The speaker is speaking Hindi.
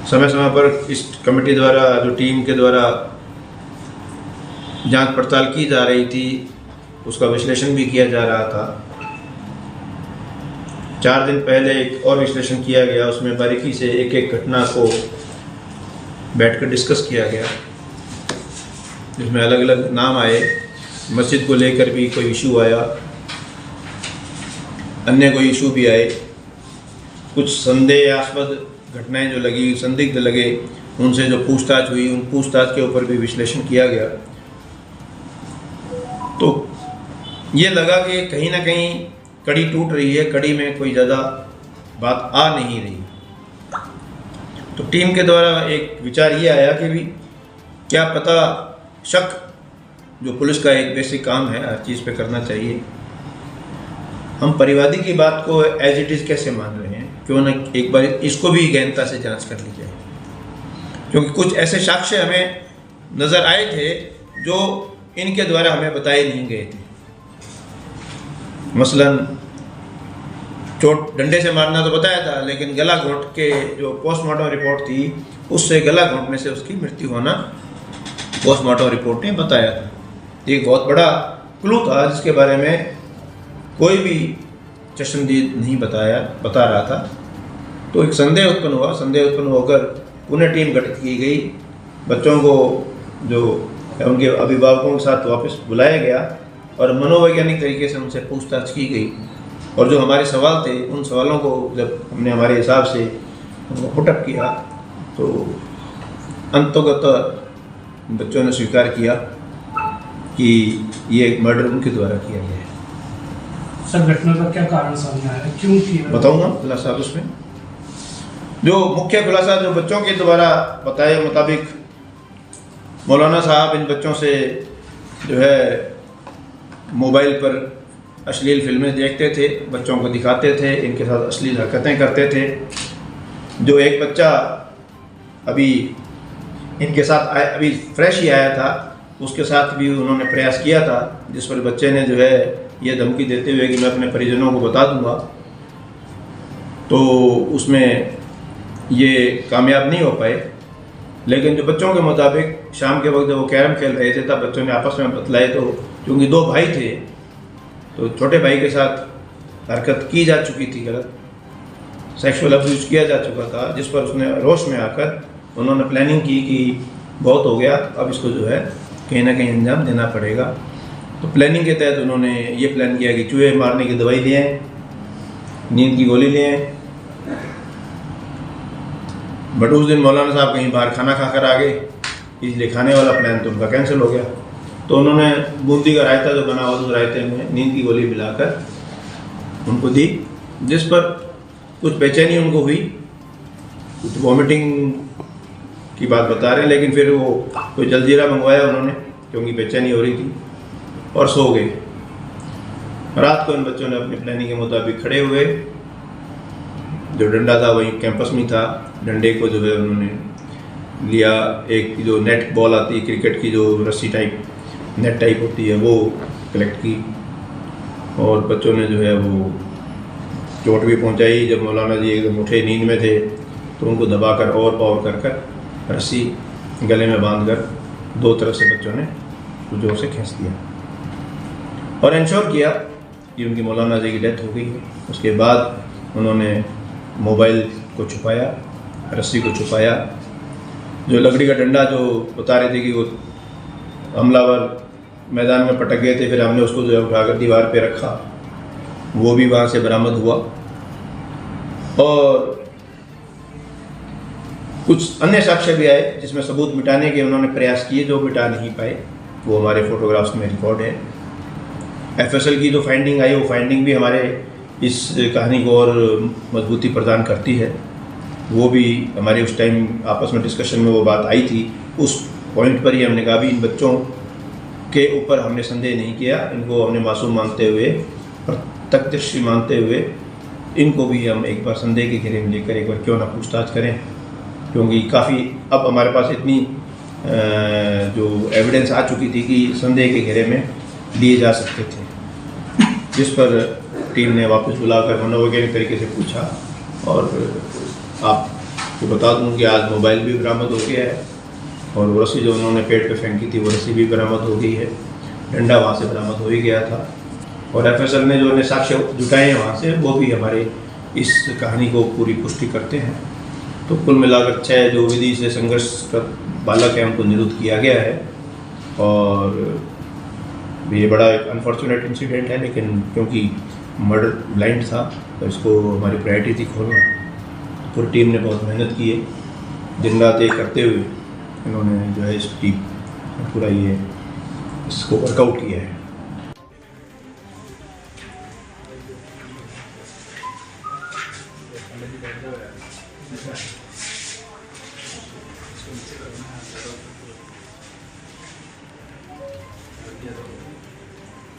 समय समय पर इस कमेटी द्वारा, जो टीम के द्वारा जांच पड़ताल की जा रही थी, उसका विश्लेषण भी किया जा रहा था। 4 दिन पहले एक और विश्लेषण किया गया, उसमें बारीकी से एक एक घटना को बैठकर डिस्कस किया गया, जिसमें अलग अलग नाम आए। मस्जिद को लेकर भी कोई इशू आया, अन्य कोई इशू भी आए। कुछ संदेहास्पद घटनाएं जो लगी, संदिग्ध लगे, उनसे जो पूछताछ हुई, उन पूछताछ के ऊपर भी विश्लेषण किया गया। तो ये लगा कि कहीं ना कहीं कड़ी टूट रही है, कड़ी में कोई ज़्यादा बात आ नहीं रही। तो टीम के द्वारा एक विचार ये आया कि भी क्या पता, शक जो पुलिस का एक बेसिक काम है, हर चीज़ पे करना चाहिए। हम परिवादी की बात को एज इट इज़ कैसे मान रहे हैं, क्यों न एक बार इसको भी गहनता से जांच कर ली जाए, क्योंकि कुछ ऐसे साक्ष्य हमें नज़र आए थे जो इनके द्वारा हमें बताए नहीं गए थे। मसलन चोट डंडे से मारना तो बताया था, लेकिन गला घोंट के जो पोस्टमार्टम रिपोर्ट थी, उससे गला घोंटने से उसकी मृत्यु होना पोस्टमार्टम रिपोर्ट ने बताया था। एक बहुत बड़ा क्लू था जिसके बारे में कोई भी चश्मदीद नहीं बता रहा था। तो एक संदेह उत्पन्न हुआ। संदेह उत्पन्न होकर पुनः टीम गठित की गई। बच्चों को जो उनके अभिभावकों के साथ वापस बुलाया गया और मनोवैज्ञानिक तरीके से उनसे पूछताछ की गई। और जो हमारे सवाल थे, उन सवालों को जब हमने हमारे हिसाब से उनको पुटअप किया, तो अंततः बच्चों ने स्वीकार किया कि ये मर्डर उनके द्वारा किया गया है। सर, घटना का क्या कारण सामने आया, क्यों किया? बताऊंगा खुलासा। उसमें जो मुख्य खुलासा जो बच्चों के द्वारा बताए मुताबिक, मौलाना साहब इन बच्चों से जो है मोबाइल पर अश्लील फिल्में देखते थे, बच्चों को दिखाते थे, इनके साथ अश्लील हरकतें करते थे। जो एक बच्चा अभी इनके साथ अभी फ्रेश ही आया था, उसके साथ भी उन्होंने प्रयास किया था, जिस पर बच्चे ने जो है ये धमकी देते हुए कि मैं अपने परिजनों को बता दूंगा, तो उसमें ये कामयाब नहीं हो पाए। लेकिन जो बच्चों के मुताबिक शाम के वक्त जब वो कैरम खेल रहे थे, तब बच्चों ने आपस में बतलाए, तो क्योंकि 2 भाई थे, तो छोटे भाई के साथ हरकत की जा चुकी थी, गलत सेक्सुअल अब्यूज किया जा चुका था, जिस पर उसने रोश में आकर उन्होंने प्लानिंग की कि बहुत हो गया, अब इसको जो है कहीं ना कहीं अंजाम देना पड़ेगा। तो प्लानिंग के तहत उन्होंने ये प्लान किया कि चूहे मारने की दवाई ले आए, नींद की गोली ले आए। बट उस दिन मौलाना साहब कहीं बाहर खाना खाकर आ गए, इसलिए खाने वाला प्लान तो उनका कैंसिल हो गया। तो उन्होंने बूंदी का रायता जो बना हुआ, उस रायते में नींद की गोली मिलाकर उनको दी, जिस पर कुछ बेचैनी उनको हुई, कुछ वॉमिटिंग की बात बता रहे हैं, लेकिन फिर वो कोई जलजीरा मंगवाया उन्होंने, क्योंकि बेचैनी हो रही थी, और सो गए। रात को इन बच्चों ने अपनी प्लानिंग के मुताबिक खड़े हुए, जो डंडा था वही कैंपस में था, डंडे को जो है उन्होंने लिया, एक जो नेट बॉल आती है क्रिकेट की, जो रस्सी टाइप नेट टाइप होती है, वो कलेक्ट की, और बच्चों ने जो है वो चोट भी पहुंचाई। जब मौलाना जी एकदम उठे, नींद में थे, तो उनको दबाकर और पावर कर रस्सी गले में बांधकर 2 तरफ से बच्चों ने जोर से खींच दिया और इंश्योर किया कि उनकी मौलाना जी की डेथ हो गई है। उसके बाद उन्होंने मोबाइल को छुपाया, रस्सी को छुपाया, जो लकड़ी का डंडा जो बता रहे थे कि वो हमलावर मैदान में पटक गए थे, फिर हमने उसको जो है उठाकर दीवार पे रखा, वो भी वहाँ से बरामद हुआ। और कुछ अन्य साक्ष्य भी आए जिसमें सबूत मिटाने के उन्होंने प्रयास किए, जो मिटा नहीं पाए, वो हमारे फोटोग्राफ्स में रिकॉर्ड है। एफएसएल की जो फाइंडिंग आई, वो फाइंडिंग भी हमारे इस कहानी को और मजबूती प्रदान करती है। वो भी हमारे उस टाइम आपस में डिस्कशन में वो बात आई थी, उस पॉइंट पर ही हमने कहा भी इन बच्चों के ऊपर हमने संदेह नहीं किया, इनको हमने मासूम मानते हुए, प्रत्यक्षदर्शी मानते हुए, इनको भी हम एक बार संदेह के घेरे में लेकर एक बार क्यों ना पूछताछ करें, क्योंकि काफ़ी अब हमारे पास इतनी जो एविडेंस आ चुकी थी कि संदेह के घेरे में लिए जा सकते थे, जिस पर टीम ने वापस बुलाकर मनोवैज्ञानिक तरीके से पूछा और आप तो बता दूं कि आज मोबाइल भी बरामद हो गया है और वो रस्सी जो उन्होंने पेट पे फेंकी थी वो रस्सी भी बरामद हो गई है। डंडा वहाँ से बरामद हो ही गया था और FSL ने जो साक्ष्य जुटाए हैं वहाँ से वो भी हमारे इस कहानी को पूरी पुष्टि करते हैं। तो कुल मिलाकर 6 जो विधि से संघर्ष का बालक है उनको निरुद्ध किया गया है और ये बड़ा एक अनफॉर्चुनेट इंसिडेंट है, लेकिन क्योंकि मर्डर ब्लाइंड था तो इसको हमारी प्रायोरिटी थी खोलना। पूरी टीम ने बहुत मेहनत की है, दिन रात एक करते हुए इन्होंने जो है इस टीम पूरा ये इसको वर्कआउट किया है।